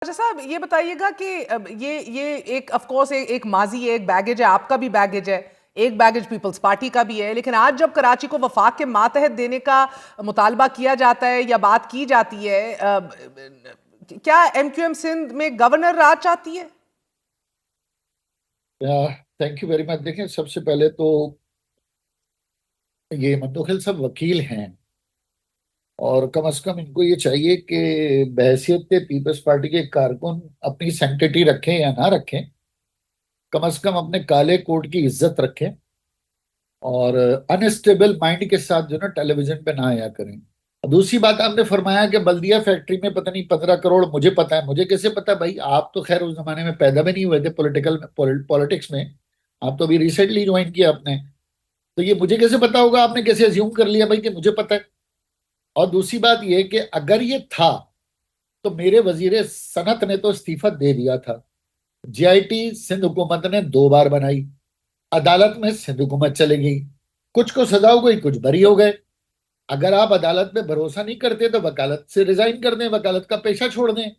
अच्छा साहब, ये बताइएगा कि ये एक ऑफ कोर्स एक माजी है, एक बैगेज है, आपका भी बैगेज है, एक बैगेज पीपल्स पार्टी का भी है। लेकिन आज जब कराची को वफाक के मातहत देने का मुतालबा किया जाता है या बात की जाती है, क्या एमक्यूएम सिंध में गवर्नर राज चाहती है? Thank you very much. देखें, सबसे पहले तो ये मंतोखिल सब वकील हैं, और कम से कम इनको ये चाहिए कि बहैसियत पीपल्स पार्टी के कारकुन अपनी सैंक्टिटी रखें या ना रखें, कम से कम अपने काले कोट की इज्जत रखें, और अनस्टेबल माइंड के साथ जो ना टेलीविजन पे ना आया करें। दूसरी बात, आपने फरमाया कि बल्दिया फैक्ट्री में पता नहीं 15 करोड़। मुझे पता है, मुझे कैसे पता भाई? आप तो खैर उस जमाने में पैदा भी नहीं हुए थे पॉलिटिक्स में। आप तो अभी रिसेंटली ज्वाइन किया आपने, तो ये मुझे कैसे पता होगा? आपने कैसे अज्यूम कर लिया भाई कि मुझे पता है? और दूसरी बात ये कि अगर ये था तो मेरे वजीर सनत ने तो इस्तीफा दे दिया था। जीआईटी सिंध हुकूमत ने 2 बार बनाई, अदालत में सिंध हुकूमत चली गई, कुछ को सजा हो गई, कुछ बरी हो गए। अगर आप अदालत पे भरोसा नहीं करते तो वकालत से रिजाइन कर दें, वकालत का पेशा छोड़ दें।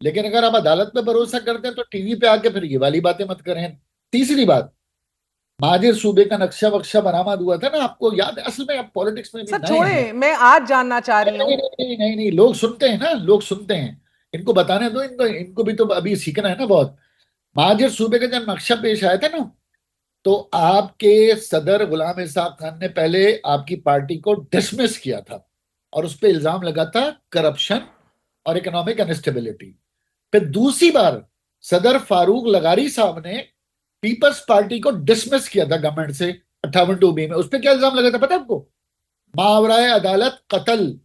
लेकिन अगर आप अदालत पे भरोसा करते हैं तो टीवी पे आके फिर ये वाली बातें मत करें। तीसरी बात, महाजिर सूबे का नक्शा वक्शा बरामद हुआ था ना, आपको याद है? असल में आप पॉलिटिक्स में भी सर नए हैं। छोड़े, मैं आज जानना चाह रही नहीं हूँ। नहीं नहीं नहीं नहीं, लोग सुनते हैं ना, लोग सुनते हैं। इनको बताने दो, इनको इनको भी तो अभी सीखना है ना बहुत। महाजिर सूबे का जब नक्शा पेश आया था ना, तो आपके सदर गुलाम साहब खान ने पहले आपकी पार्टी को डिसमिस किया था, और उस पर इल्जाम लगा था करप्शन और इकोनॉमिक अनस्टेबिलिटी। फिर दूसरी बार सदर फारूक लगारी साहब ने पीपल्स पार्टी को डिसमिस किया था गवर्नमेंट से 58(2)B में। उस पर क्या इल्जाम लगा था पता है आपको? मावराए अदालत कत्ल।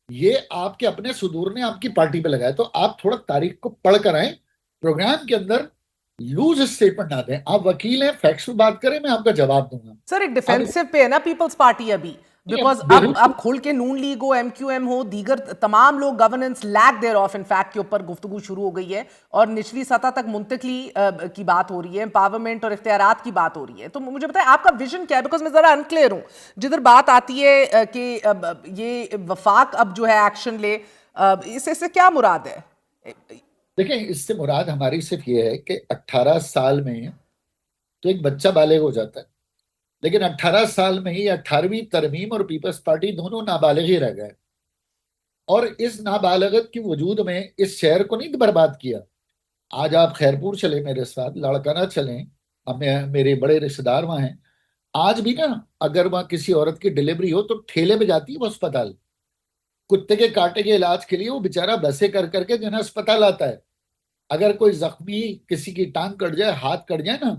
ये आपके अपने सुदूर ने आपकी पार्टी पे लगाया। तो आप थोड़ा तारीख को पढ़ कर आए, प्रोग्राम के अंदर लूज स्टेटमेंट ना दें। आप वकील हैं, फैक्ट्स पे बात करें, मैं आपका जवाब दूंगा। सर एक आप डिफेंसिव पे है ना पीपल्स पार्टी अभी, बिकॉज अब बेहूद खुल के नून लीग हो, एमक्यूएम हो, दीगर तमाम लोग governance lack thereof in fact के ऊपर गुफ्तगू शुरू हो गई है और निचली सतह तक मुंतकली की बात हो रही है, एम्पावरमेंट और इख्तियारात की बात हो रही है। तो मुझे बताएं आपका विजन क्या है, बिकॉज मैं जरा अनक्लियर हूं जिधर बात आती है कि ये वफाक अब जो है एक्शन ले, इससे क्या मुराद है? देखें, इससे मुराद हमारी सिर्फ ये है कि 18 साल में तो एक बच्चा बालिग हो जाता है, लेकिन 18 साल में ही 18वीं तरमीम और पीपल्स पार्टी दोनों नाबालिग ही रह गए। और इस नाबालगत के वजूद में इस शहर को नहीं बर्बाद किया। आज आप खैरपुर चले मेरे साथ, लाड़काना चलें, हमें मेरे बड़े रिश्तेदार वहां हैं। आज भी ना, अगर वहां किसी औरत की डिलीवरी हो तो ठेले पे जाती है वो अस्पताल। कुत्ते के कांटे के इलाज के लिए वो बेचारा बसे कर करके जो है ना अस्पताल आता है। अगर कोई जख्मी, किसी की टांग कट जाए, हाथ कट जाए ना,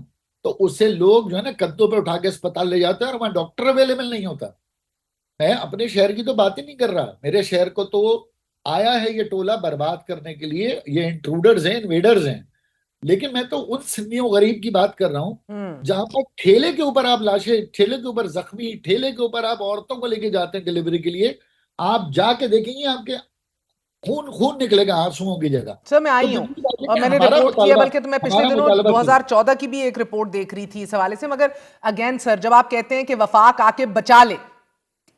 तो उसे लोग जो है ना कंधों पे उठा के अस्पताल ले जाते हैं, और वहां डॉक्टर अवेलेबल नहीं होता। मैं अपने शहर की तो बात ही नहीं कर रहा। मेरे शहर को तो आया है ये टोला बर्बाद करने के लिए। ये इंट्रूडर्स हैं, इन्वेडर्स हैं। लेकिन मैं तो उन सिन्नियों गरीब की बात कर रहा हूं, हम्म। जहां पर ठेले के ऊपर आप लाशें, ठेले के ऊपर जख्मी, ठेले के ऊपर आप औरतों को लेके जाते हैं डिलीवरी के लिए। आप जाके देखेंगे, आपके खून खून निकलेगा आंसुओं की जगह। सर मैं तो आई हूं दूसरी बात है और कि मैंने रिपोर्ट किया, बल्कि तो मैं पिछले हमारा दिनों मुतालबा सुनिए। 2014 की भी एक रिपोर्ट देख रही थी इस हवाले से। मगर अगेन सर, जब आप कहते हैं कि वफाक आके बचा ले,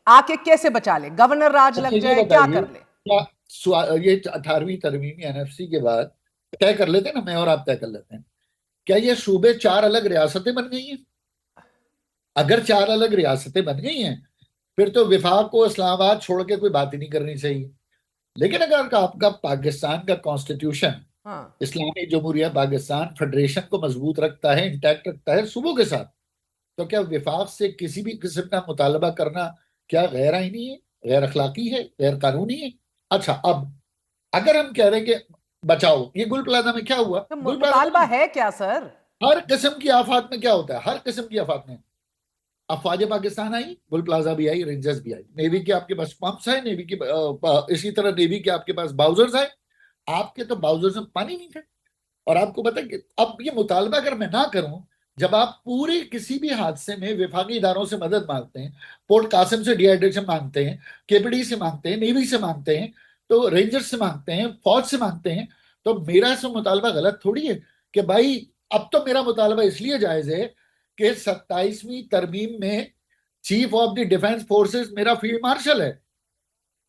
आके कैसे बचा ले? गवर्नर राज अच्छा लग ये जाए, क्या बताइए, कर ले? क्या ये 18वीं तरमीमी एनएफसी के बाद तय कर लेते हैं ना, मैं और आप तय कर लेते हैं, क्या ये सूबे 4 अलग रियासतें बन गई हैं? अगर 4 अलग रियासतें बन गई हैं, फिर तो विफाक को इस्लामाबाद छोड़ के कोई बात ही नहीं करनी चाहिए। लेकिन अगर आपका पाकिस्तान का कॉन्स्टिट्यूशन हाँ। इस्लामी जमहूरिया पाकिस्तान फेडरेशन को मजबूत रखता है, इंटैक्ट रखता है सूबों के साथ, तो क्या विफाक से किसी भी किस्म का मुतालबा करना क्या गैर आईनी है, गैर अखलाकी है, गैर कानूनी है? अच्छा, अब अगर हम कह रहे हैं कि बचाओ, ये गुल प्लाजा में क्या हुआ? तो गुल प्लाजा मुतालबा में है क्या सर? हर किस्म की आफात में क्या होता है? हर किस्म की आफात में अफवाज पाकिस्तान आई, गुल प्लाजा भी आई, रेंजर्स भी आई, नेवी के आपके पास पंप्स है, नेवी की इसी तरह नेवी के आपके पास बाउजर्स आए। आपके तो बाउजर्स में पानी नहीं थे। और आपको पता है कि अब ये मुतालबा अगर मैं ना करूं, जब आप पूरे किसी भी हादसे में विफाकी इदारों से मदद मांगते हैं, पोर्ट कासिम से डिहाइड्रेशन मांगते हैं, केपीडी से मांगते हैं, नेवी से मांगते हैं, तो रेंजर्स से मांगते हैं, फौज से मांगते हैं, तो मेरा इसमें मुतालबा गलत थोड़ी है कि भाई अब तो मेरा मुतालबा इसलिए जायज है कि 27वीं तरमीम में chief of the defence forces मेरा फील्ड मार्शल है।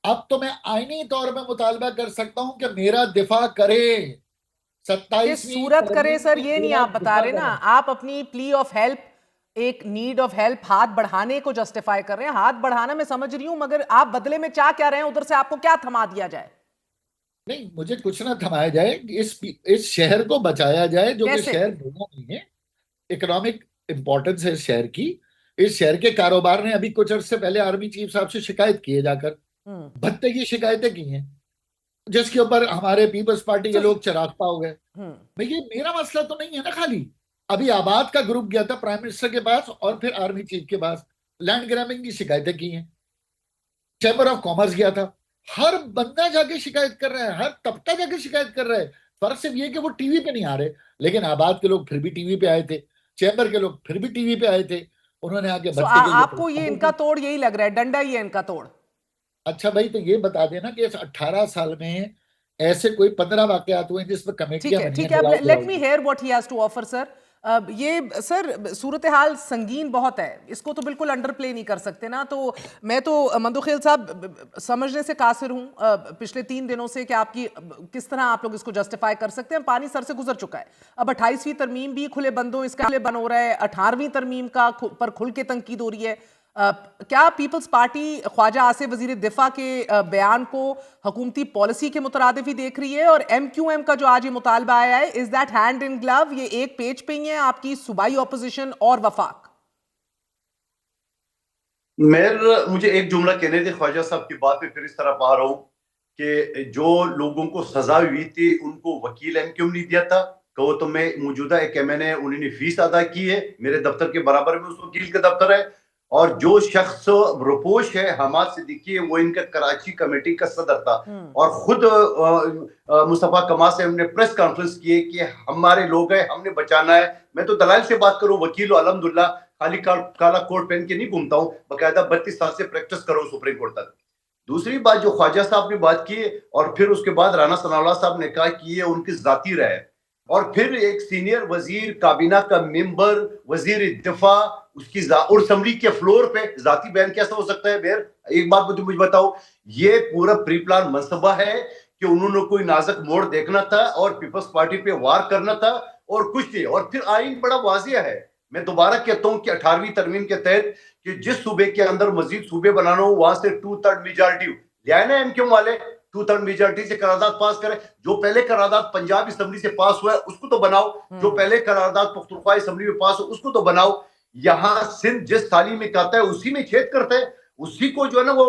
अब तो मैं आईनी तौर पर मुतालबा कर सकता हूं कि मेरा दिफा करे। किस 27वीं सूरत करे तरमीम सर, में ये नहीं पूरा आप बता मुद्दा रहे ना। करें। आप अपनी प्ली ऑफ हेल्प, एक नीड ऑफ हेल्प, हाथ बढ़ाने को जस्टिफाई कर रहे हैं। हाथ बढ़ाना मैं समझ रही हूं, मगर आप बदले में चाह क्या रहे हैं? उधर से आपको क्या थमा दिया जाए? नहीं, मुझे कुछ ना थमाया जाए, इस शहर को बचाया जाए, जो कि कैसे? शहर भूना नहीं है। इकोनॉमिक इंपॉर्टेंस है इस शहर की। इस शहर के कारोबार ने अभी कुछ अर्से पहले आर्मी चीफ साहब से शिकायत की है जाकर, हम्म। भत्ते की शिकायतें की हैं, जिसके ऊपर हमारे पीपल्स पार्टी के तो लोग चरागता हो गए। हम्म। भैया मेरा मसला तो नहीं है ना खाली। अभी आबाद का ग्रुप गया था प्राइम मिनिस्टर के पास और फिर आर्मी चीफ के पास, लैंड ग्रैबिंग की शिकायतें की हैं। चैम्बर ऑफ कॉमर्स गया था। हर बंदा जाके शिकायत कर रहा है, हर तबका जाके शिकायत कर रहा है। फर्क सिर्फ ये कि वो टीवी पे नहीं आ रहे, लेकिन आबाद के लोग फिर भी टीवी पे आए थे, चैम्बर के लोग फिर भी टीवी पे आए थे। उन्होंने आके भत्ते के लिए आपको ये प्रस्ताव इनका रखे। तोड़ यही लग रहा है, डंडा ही है इनका तोड़? अच्छा भाई, तो ये बता देना कि इस 18 साल में ऐसे कोई 15 वाकयात हुए हैं जिस पर ठीक कमेटियां है, बनी हैं ठीक है। अब लड़ाई लेट लड़ाई मी की। Here what he has to offer sir. ये सर सूरत हाल संगीन बहुत है, इसको तो बिल्कुल अंडर प्ले नहीं कर सकते ना। तो मैं तो मंदुखेल साहब समझने से कासिर हूं पिछले 3 दिनों से कि आपकी किस तरह आप लोग इसको जस्टिफाई कर सकते हैं। पानी सर से गुजर चुका है। अब 28वीं तरमीम भी खुले बंदों इसका खुले बन हो रहा है, 18वीं तरमीम का पर खुल के तनकीद हो रही है। क्या पीपल्स पार्टी ख्वाजा आसिफ वजीर दिफा के बयान को हुकूमती पॉलिसी के मुतरादिफ ही देख रही है? और MQM का जो आज ये मुतालबा आया है, is that hand in glove? ये एक पेज पे ही है आपकी सूबाई ऑपोजिशन और वफाक? मुझे एक जुमला कहने थे ख्वाजा साहब की बात पे, फिर इस तरफ आ रहा हूं कि जो लोगों को सजा हुई थी उनको वकील MQM नहीं दिया था। कहो तो मैं मौजूदा एक मैंने उन्होंने फीस अदा की है, मेरे दफ्तर के बराबर में उस वकील का दफ्तर है। और जो शख्स रुपोश है हमाद सिद्दीकी, वो इनका कराची कमेटी का सदर था। और खुद मुस्तफा कमाल से हमने प्रेस कॉन्फ्रेंस की है कि हमारे लोग हैं, हमने बचाना है। मैं तो दलाल से बात करूं, वकील अलहमदुल्ला खाली काला कोट पहन के नहीं घूमता हूं, बकायदा 32 साल से प्रैक्टिस करो सुप्रीम कोर्ट तक। दूसरी बात जो ख्वाजा साहब ने बात की, और फिर उसके बाद राना सनाउल्लाह साहब ने कहा कि ये उनकी जाती राय है। और फिर एक सीनियर वजीर, काबीना का मेंबर, वजीर दिफा, उसकी और असम्बली के फ्लोर पे जाती बयान कैसा हो सकता है? मेयर एक बात मुझे बताओ, ये पूरा प्री प्लान मनसूबा है कि उन्होंने कोई नाजुक मोड़ देखना था और पीपल्स पार्टी पे वार करना था और कुछ नहीं। और फिर आइन बड़ा वाजिया है। मैं दोबारा कहता हूं कि 18वीं तरमीम के तहत कि जिस सूबे के अंदर मजीद सूबे बनाना हो वहां से 2/3 मेजॉरिटी ले आए ना MQM वाले, 2/3 मेजॉरिटी से करारदाद पास करें। जो पहले करारदाद पंजाब असेंबली से पास हुआ है उसको तो बनाओ, जो पहले करारदाद पख्तूनख्वा असेंबली में पास हो उसको तो बनाओ। यहाँ सिंध जिस तालीम में कहता है उसी में छेद करते हैं, उसी को जो है ना वो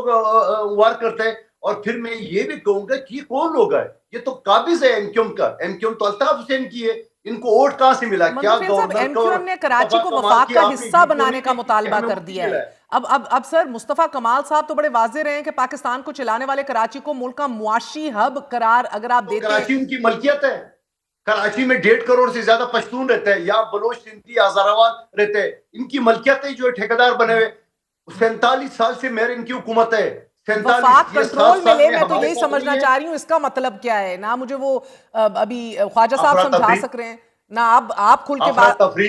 वार करते हैं। और फिर मैं ये भी कहूंगा कि कौन लोग है, ये तो काबिज है MQM का। MQM तो अल्ताफ हुसैन की है, इनको वोट कहां से मिला? क्या मंदुखेल साहब, गवर्नर का और MQM ने कराची को मुस्तफा कमाल वफाक की का आपने हिस्सा वीडियो बनाने नहीं का देखी कि मुतालबा हमें कर वोट दिया मिला है। है? अब सर मुस्तफा कमाल साहब तो बड़े वाजे रहे हैं कि पाकिस्तान को चलाने वाले कराची को मुल्क का मुआशी हब करार अगर आप तो देते। कराची उनकी मलकियत है। कराची में 1.5 करोड़ से ज्यादा पश्तून रहते हैं, या बलोच, सिंधी, हजाराबाद रहते हैं। इनकी मलकियत है, जो ठेकेदार बने हुए। 47 साल से मेरे इनकी हुकूमत है। वफाक 47, ये 7 कंट्रोल में साल ले, में मैं तो हमारे यही साथ समझना नहीं है। चाह रही हूं इसका मतलब क्या है ना। मुझे वो अभी ख्वाजा साहब अफरा समझा तफरी, सक रहे हैं ना। आप खुल के अफरा बात। तफरी